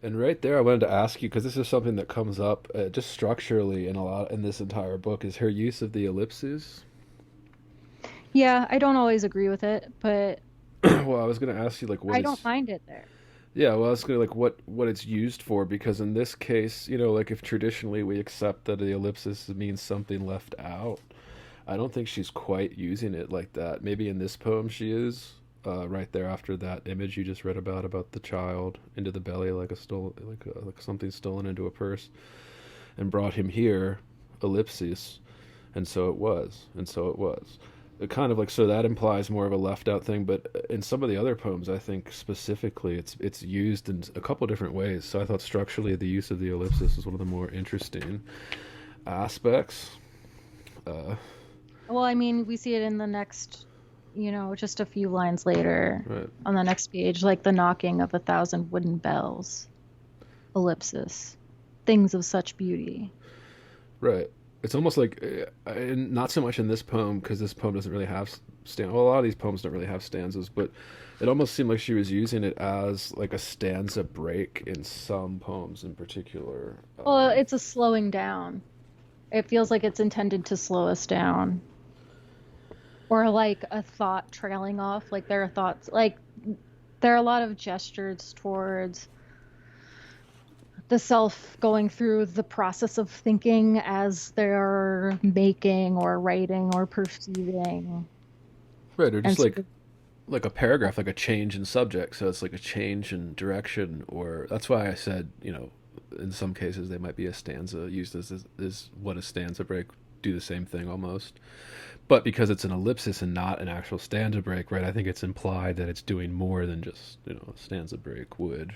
And right there, I wanted to ask you because this is something that comes up just structurally in a lot in this entire book is her use of the ellipses. Yeah, I don't always agree with it, but Well, I was going to ask you like what I don't it's mind it there. yeah, well, I was going to like what it's used for because in this case, like if traditionally we accept that the ellipsis means something left out, I don't think she's quite using it like that. Maybe in this poem she is. Right there after that image you just read about the child into the belly like a stole like something stolen into a purse and brought him here, ellipses, and so it was, and so it was. It kind of like so that implies more of a left out thing, but in some of the other poems, I think specifically it's used in a couple different ways. So I thought structurally the use of the ellipsis is one of the more interesting aspects. Uh, Well, I mean, we see it in the next, just a few lines later right, on the next page, like the knocking of 1,000 wooden bells, ellipsis, things of such beauty. right. It's almost like, not so much in this poem because this poem doesn't really have well, a lot of these poems don't really have stanzas, but it almost seemed like she was using it as like a stanza break in some poems in particular. Well, it's a slowing down. It feels like it's intended to slow us down. Or like a thought trailing off. Like there are thoughts, like there are a lot of gestures towards the self going through the process of thinking as they're making or writing or perceiving. Right, or And just sort of, like a paragraph, like a change in subject. So it's like a change in direction, or that's why I said, in some cases they might be a stanza used as what a stanza break do the same thing almost. But because it's an ellipsis and not an actual stanza break, right? I think it's implied that it's doing more than just a stanza break would.